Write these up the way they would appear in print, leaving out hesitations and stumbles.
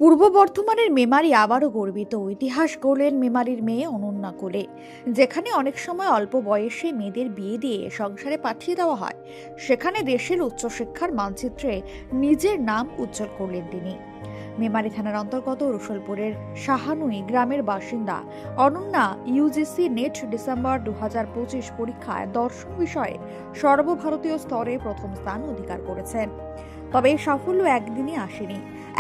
পূর্ব বর্ধমানের মেমারি আবারও গর্বিত। ইতিহাস গড়লেন মেমারির মেয়ে অনন্যা কোলে। যেখানে অনেক সময় অল্প বয়সে মেয়েদের বিয়ে দিয়ে সংসারে পাঠিয়ে দেওয়া হয়, সেখানে দেশের উচ্চশিক্ষার মানচিত্রে নিজের নাম উজ্জ্বল করলেন তিনি। মেমারি থানার অন্তর্গত রসুলপুরের সাহানুই গ্রামের বাসিন্দা অনন্যা ইউজিসি নেট ডিসেম্বর 2025 পরীক্ষায় দর্শন বিষয়ে সর্বভারতীয় স্তরে প্রথম স্থান অধিকার করেছেন। তবে এই সাফল্য একদিনই আসেনি।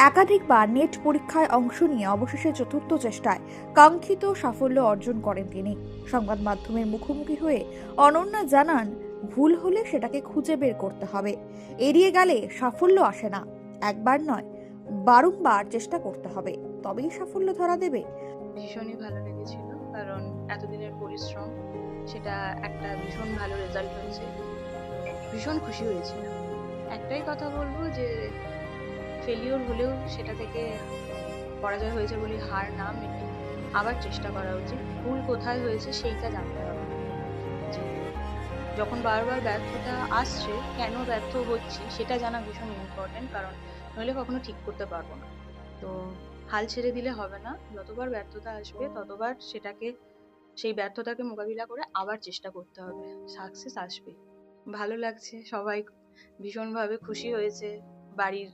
একাধিকবার নেট পরীক্ষায় অংশ নিয়ে অবশেষে চতুর্থ চেষ্টায় কাঙ্ক্ষিত সাফল্য অর্জন করেন তিনি। সংবাদ মাধ্যমের মুখোমুখি হয়ে অনন্যা জানান, ভুল হলে সেটাকে খুঁজে বের করতে হবে, এড়িয়ে গেলে সাফল্য আসে না। একবার নয়, বারংবার চেষ্টা করতে হবে, তবেই সাফল্য ধরা দেবে। ভীষণই ভালো লেগেছিল, কারণ এতদিনের পরিশ্রম সেটা একটা ভীষণ ভালো রেজাল্ট হয়েছে। ভীষণ খুশি হয়েছিলাম। একটাই কথা বলবো যে ফেলিওর হলেও সেটা থেকে পরাজয় হয়েছে বলে হার না মেনে আবার চেষ্টা করা উচিত। ভুল কোথায় হয়েছে সেইটা জানতে হবে। যে যখন বারবার ব্যর্থতা আসছে, কেন ব্যর্থ হচ্ছি সেটা জানা ভীষণ ইম্পর্টেন্ট, কারণ নইলে কখনো ঠিক করতে পারবো না। তো হাল ছেড়ে দিলে হবে না। যতবার ব্যর্থতা আসবে ততবার সেই ব্যর্থতাকে মোকাবিলা করে আবার চেষ্টা করতে হবে। সাকসেস আসবে। ভালো লাগছে, সবাই ভীষণভাবে খুশি হয়েছে। বাড়ির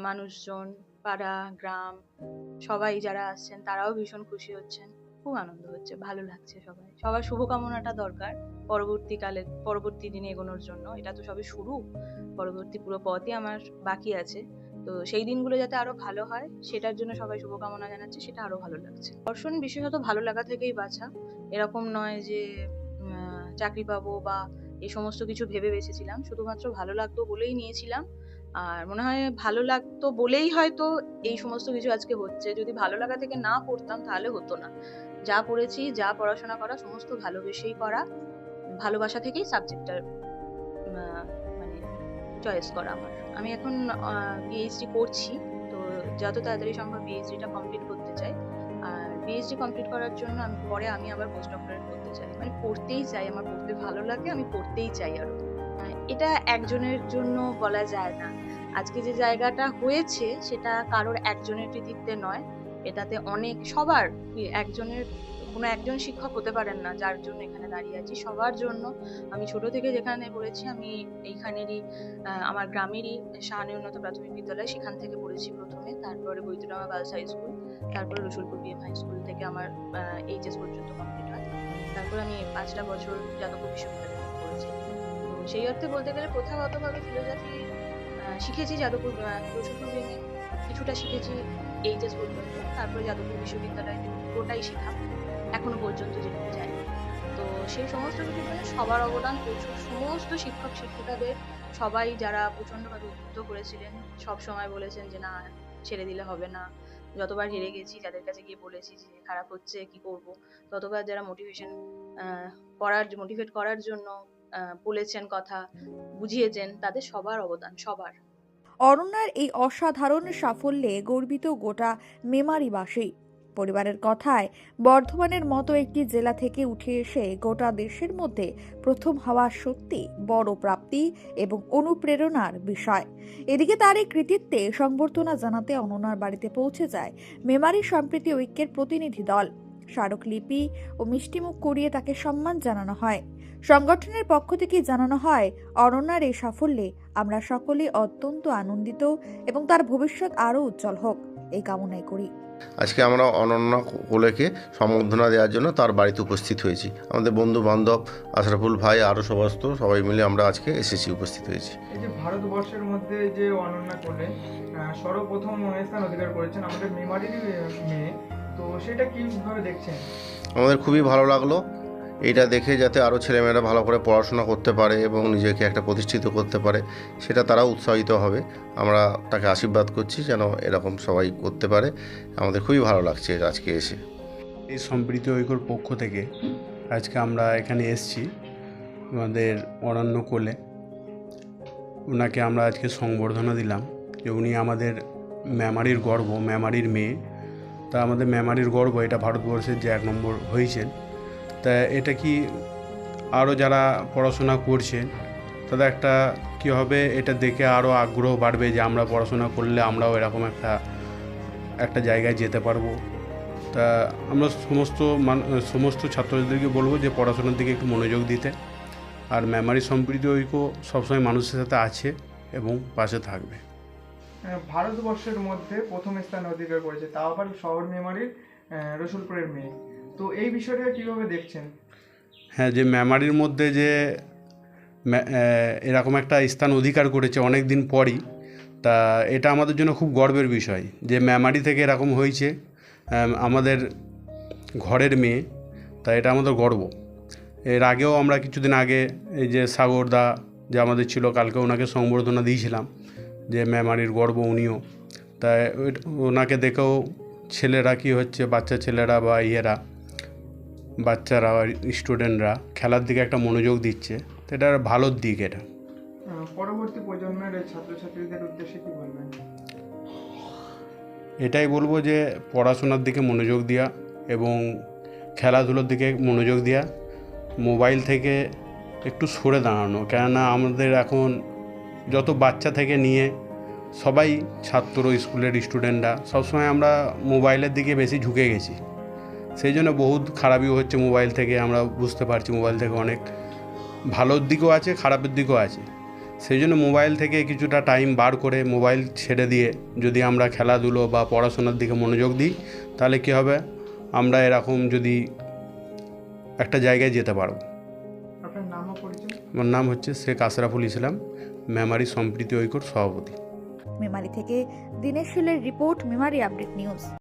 মানুষজন, পাড়া, গ্রাম, সবাই যারা আসছেন তারাও ভীষণ খুশি হচ্ছেন। খুব আনন্দ হচ্ছে, ভালো লাগছে। সবার শুভকামনাটা দরকার পরবর্তী দিনে এগোনোর জন্য। এটা তো সবে শুরু, পরবর্তী পুরো পথই আমার বাকি আছে। তো সেই দিনগুলো যাতে আরো ভালো হয় সেটার জন্য সবাই শুভকামনা জানাচ্ছে, সেটা আরো ভালো লাগছে। দর্শন বিশেষত ভালো লাগা থেকেই বাছা, এরকম নয় যে চাকরি পাবো বা এই সমস্ত কিছু ভেবে বেঁচেছিলাম। শুধুমাত্র ভালো লাগতো বলেই নিয়েছিলাম। আর মনে হয় ভালো লাগতো বলেই হয়তো এই সমস্ত কিছু আজকে হচ্ছে। যদি ভালো লাগা থেকে না পড়তাম তাহলে হতো না। যা পড়েছি, যা পড়াশোনা করা, সমস্ত ভালোবেসেই করা। ভালোবাসা থেকেই সাবজেক্টটার মানে চয়েস করা আমার। আমি এখন পিএইচডি করছি, তো যত তাড়াতাড়ি সম্ভব পিএইচডিটা কমপ্লিট করতে চাই। আর পিএইচডি কমপ্লিট করার জন্য আমি আবার পোস্ট ডক্টরেট করতে চাই। মানে পড়তেই চাই, আমার পড়তে ভালো লাগে, আমি পড়তেই চাই আরো। এটা একজনের জন্য বলা যায় না। আজকে যে জায়গাটা হয়েছে সেটা কারোর একজনের কৃতিত্বে নয়, এটাতে সবার কোনো একজন শিক্ষক হতে পারেন না যার জন্য এখানে দাঁড়িয়ে আছি। সবার জন্য। আমি ছোট থেকে যেখানে পড়েছি, আমি এইখানেরই আমার গ্রামেরই শাহানি উন্নত প্রাথমিক বিদ্যালয়, সেখান থেকে পড়েছি প্রথমে। তারপরে বৈদ্যনাথ গার্লস হাই স্কুল, তারপরে রসুলপুর বিএম হাই স্কুল থেকে আমার এইচএস পর্যন্ত কমপ্লিট হয়। তারপর আমি 5টা বছর যাদবপুর বিশ্ববিদ্যালয়ে পড়েছি। তো সেই অর্থে বলতে গেলে প্রথাগতভাবে ফিলোজফি শিখেছি রসুলপুর বিএমে, কিছুটা শিখেছি এইচএস পর্যন্ত। তারপরে যাদবপুর বিশ্ববিদ্যালয় থেকে পুরোটাই শেখা এখনো পর্যন্ত যেটুকু জানি। তো সেই সমস্ত কিছুর জন্য সবার অবদান প্রচুর। সমস্ত শিক্ষক শিক্ষিকাদের সবাই যারা প্রচন্ডভাবে উদ্বুদ্ধ করেছিলেন, সব সময় বলেছেন যে না, ছেড়ে দিলে হবে না। যতবার হেরে গেছি, যাদের কাছে গিয়ে বলেছি যে খারাপ হচ্ছে, কি করব, ততবার যারা মোটিভেট করার জন্য বলেছেন, কথা বুঝিয়েছেন, তাদের সবার অবদান, সবার। অনন্যার এই অসাধারণ সাফল্যে গর্বিত গোটা মেমারিবাসী। পরিবারের কথায়, বর্ধমানের মতো একটি জেলা থেকে উঠে এসে গোটা দেশের মধ্যে প্রথম হওয়া সত্যি বড় প্রাপ্তি এবং অনুপ্রেরণার বিষয়। এদিকে তার এই কৃতিত্বে সংবর্ধনা জানাতে অনন্যার বাড়িতে পৌঁছে যায় মেমারি সম্প্রীতি ঐক্যের প্রতিনিধি দল। স্মারকলিপি ও মিষ্টিমুখ করিয়ে তাকে সম্মান জানানো হয়। সংগঠনের পক্ষ থেকে জানানো হয়, অনন্যার এই সাফল্যে আমরা সকলে অত্যন্ত আনন্দিত এবং তার ভবিষ্যৎ আরও উজ্জ্বল হোক, এই কামনাই করি। আজকে আমরা অনন্যা কোলেকে সম্বর্ধনা দেওয়ার জন্য তার বাড়িতে উপস্থিত হয়েছি। আমাদের বন্ধু বান্ধব, আশরাফুল ভাই, আরও সবাই মিলে আমরা আজকে এসেছি, উপস্থিত হয়েছি। এই যে ভারতবর্ষের মধ্যে যে অনন্যা কোলে সর্বপ্রথম স্থান অধিকার করেছেন, আমাদের মেমারিরই মেয়ে, তো সেটা কীভাবে দেখছেন? আমাদের খুবই ভালো লাগলো এইটা দেখে, যাতে আরও ছেলেমেয়েরা ভালো করে পড়াশোনা করতে পারে এবং নিজেকে একটা প্রতিষ্ঠিত করতে পারে, সেটা তারাও উৎসাহিত হবে। আমরা তাকে আশীর্বাদ করছি যেন এরকম সবাই করতে পারে। আমাদের খুবই ভালো লাগছে আজকে এসে। এই সম্প্রীতি ঐক্যর পক্ষ থেকে আজকে আমরা এখানে এসেছি আমাদের অনন্য কোলে। ওনাকে আমরা আজকে সংবর্ধনা দিলাম যে উনি আমাদের মেমারির গর্ব, মেমারির মেয়ে। তা আমাদের মেমারির গর্ব, এটা ভারতবর্ষের যে 1 নম্বর হয়েছেন। তা এটা কি আরও যারা পড়াশোনা করছে তাদের একটা কী হবে, এটা দেখে আরও আগ্রহ বাড়বে যে আমরা পড়াশোনা করলে আমরাও এরকম একটা একটা জায়গায় যেতে পারবো। তা আমরা সমস্ত ছাত্রছাত্রীদেরকে বলবো যে পড়াশোনার দিকে একটু মনোযোগ দিতে, আর মেমারি সম্প্রীতি ঐক্য সবসময় মানুষের সাথে আছে এবং পাশে থাকবে। ভারতবর্ষের মধ্যে প্রথম স্থান অধিকার করেছে, তাও আবার শহর মেমারির রসুলপুরের মেয়ে। তো এই বিষয়টা কিভাবে দেখছেন? হ্যাঁ, যে মেমারির মধ্যে যে এরকম একটা স্থান অধিকার করেছে অনেক দিন পরই, তা এটা আমাদের জন্য খুব গর্বের বিষয় যে মেমারি থেকে এরকম হয়েছে আমাদের ঘরের মেয়ে। তা এটা আমাদের গর্ব। এর আগেও আমরা কিছুদিন আগে এই যে সাগরদা যে আমাদের ছিল, কালকে ওনাকে সংবর্ধনা দিয়েছিলাম যে মেমারির গর্ব উনিও। তাই ওনাকে দেখেও ছেলেরা কি হচ্ছে, বাচ্চা ছেলেরা বা বাচ্চারা স্টুডেন্টরা খেলার দিকে একটা মনোযোগ দিচ্ছে। তো এটা ভালোর দিক। এটা পরবর্তী প্রজন্মের ছাত্রছাত্রীদের উদ্দেশ্যে কি বলবেন? এটাই বলবো যে পড়াশোনার দিকে মনোযোগ দেওয়া এবং খেলাধুলোর দিকে মনোযোগ দেওয়া, মোবাইল থেকে একটু সরে দাঁড়ানো। কেননা আমাদের এখন যত বাচ্চা থেকে নিয়ে সবাই ছাত্র, স্কুলের স্টুডেন্টরা সবসময় আমরা মোবাইলের দিকে বেশি ঝুঁকে গেছি। সেই জন্য বহুত খারাপও হচ্ছে মোবাইল থেকে। আমরা বুঝতে পারছি মোবাইল থেকে অনেক ভালোর দিকও আছে, খারাপের দিকও আছে। সেই জন্য মোবাইল থেকে কিছুটা টাইম বার করে মোবাইল ছেড়ে দিয়ে যদি আমরা খেলাধুলো বা পড়াশোনার দিকে মনোযোগ দিই, তাহলে কী হবে, আমরা এরকম যদি একটা জায়গায় যেতে পারবো। আপনার নাম ও পরিচয়? আমার নাম হচ্ছে শেখ আশরাফুল ইসলাম, মেমারি সম্প্রীতি ঐক্যর সভাপতি। মেমারি থেকে দীনেশ শীলের রিপোর্ট, মেমারি আপডেট নিউজ।